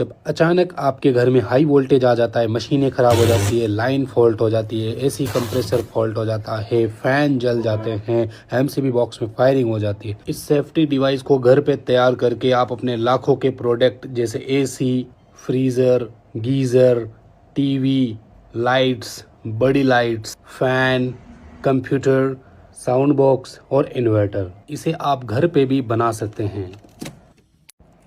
जब अचानक आपके घर में हाई वोल्टेज आ जाता है, मशीनें खराब हो जाती है, लाइन फॉल्ट हो जाती है, एसी कंप्रेसर फॉल्ट हो जाता है, फैन जल जाते हैं, एमसीबी बॉक्स में फायरिंग हो जाती है। इस सेफ्टी डिवाइस को घर पे तैयार करके आप अपने लाखों के प्रोडक्ट जैसे AC, freezer, geyser, TV, lights, बड़ी lights, fan, computer, sound box और इन्वर्टर, इसे आप घर पे भी बना सकते हैं।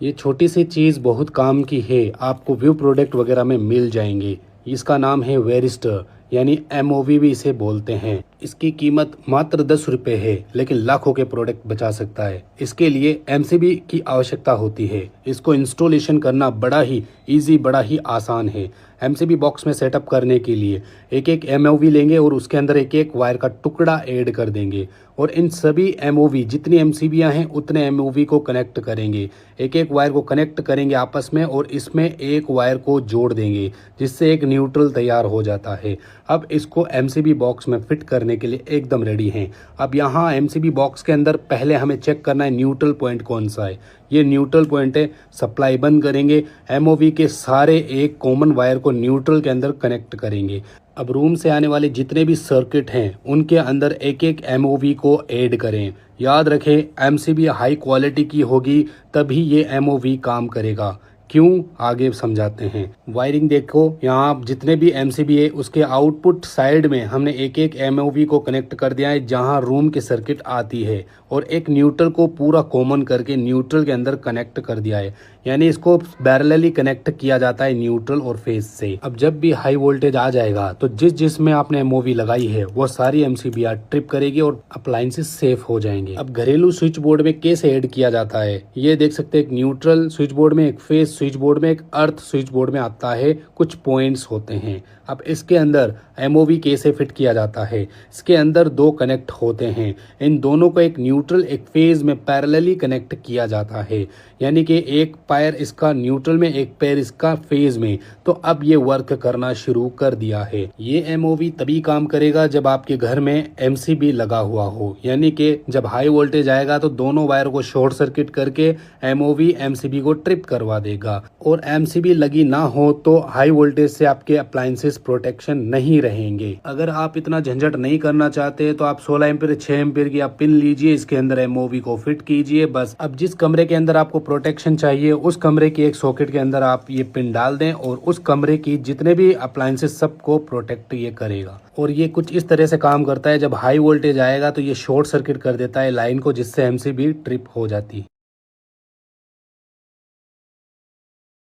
ये छोटी सी चीज़ बहुत काम की है, आपको व्यू प्रोडक्ट वगैरह में मिल जाएंगे। इसका नाम है वेरिस्टर, यानी एमओवी भी इसे बोलते हैं। इसकी कीमत मात्र 10 रुपये है, लेकिन लाखों के प्रोडक्ट बचा सकता है। इसके लिए एमसीबी की आवश्यकता होती है। इसको इंस्टॉलेशन करना बड़ा ही इजी, बड़ा ही आसान है। एमसीबी बॉक्स में सेटअप करने के लिए एक एक एमओवी लेंगे और उसके अंदर एक एक वायर का टुकड़ा ऐड कर देंगे और इन सभी एमओवी, जितनी एमसीबीयाँ हैं उतने एमओवी को कनेक्ट करेंगे। एक एक वायर को कनेक्ट करेंगे आपस में और इसमें एक वायर को जोड़ देंगे, जिससे एक न्यूट्रल तैयार हो जाता है। अब इसको एमसीबी बॉक्स में फिट करने के लिए एकदम रेडी हैं। अब यहाँ एमसीबी बॉक्स के अंदर पहले हमें चेक करना है न्यूट्रल पॉइंट कौन सा है। ये न्यूट्रल पॉइंट है। सप्लाई बंद करेंगे, एमओवी के सारे एक कॉमन वायर को न्यूट्रल के अंदर कनेक्ट करेंगे। अब रूम से आने वाले जितने भी सर्किट हैं उनके अंदर एक एक एमओवी को ऐड करें। याद रखें, एमसीबी हाई क्वालिटी की होगी तभी ये एमओवी काम करेगा। क्यों, आगे समझाते हैं। वायरिंग देखो, यहाँ जितने भी एमसीबी है उसके आउटपुट साइड में हमने एक एक एमओवी को कनेक्ट कर दिया है जहाँ रूम की सर्किट आती है, और एक न्यूट्रल को पूरा कॉमन करके न्यूट्रल के अंदर कनेक्ट कर दिया है। यानी इसको पैरेलली कनेक्ट किया जाता है न्यूट्रल और फेज से। अब जब भी हाई वोल्टेज आ जाएगा तो जिसमें आपने एमओवी लगाई है वो सारी एमसीबी ट्रिप करेगी और अप्लायंसेस सेफ हो जाएंगे। अब घरेलू स्विच बोर्ड में कैसे ऐड किया जाता है ये देख सकते हैं। एक न्यूट्रल स्विच बोर्ड में, एक फेज स्विच बोर्ड में, एक अर्थ स्विच बोर्ड में आता है, कुछ पॉइंट्स होते हैं। अब इसके अंदर एमओवी कैसे फिट किया जाता है, इसके अंदर दो कनेक्ट होते हैं। इन दोनों को एक न्यूट्रल एक फेज में पैरेलली कनेक्ट किया जाता है, यानी कि एक पैर इसका न्यूट्रल में, एक पैर इसका फेज में। तो अब ये वर्क करना शुरू कर दिया है। ये एमओवी तभी काम करेगा जब आपके घर में एमसीबी लगा हुआ हो, यानी कि जब हाई वोल्टेज आएगा तो दोनों वायर को शॉर्ट सर्किट करके एमओवी एमसीबी को ट्रिप करवा देगा। और एमसीबी लगी ना हो तो हाई वोल्टेज से आपके अप्लायंसेस प्रोटेक्शन नहीं रहेंगे। अगर आप इतना झंझट नहीं करना चाहते तो आप 16 एम्पीयर 6 एम्पीयर की आप पिन लीजिए, इसके अंदर एमओवी को फिट कीजिए बस। अब जिस कमरे के अंदर आपको प्रोटेक्शन चाहिए उस कमरे की एक सॉकेट के अंदर आप ये पिन डाल दें और उस कमरे की जितने भी अप्लायंसेस सबको प्रोटेक्ट ये करेगा। और ये कुछ इस तरह से काम करता है, जब हाई वोल्टेज आएगा तो ये शॉर्ट सर्किट कर देता है लाइन को, जिससे एमसीबी ट्रिप हो जाती है।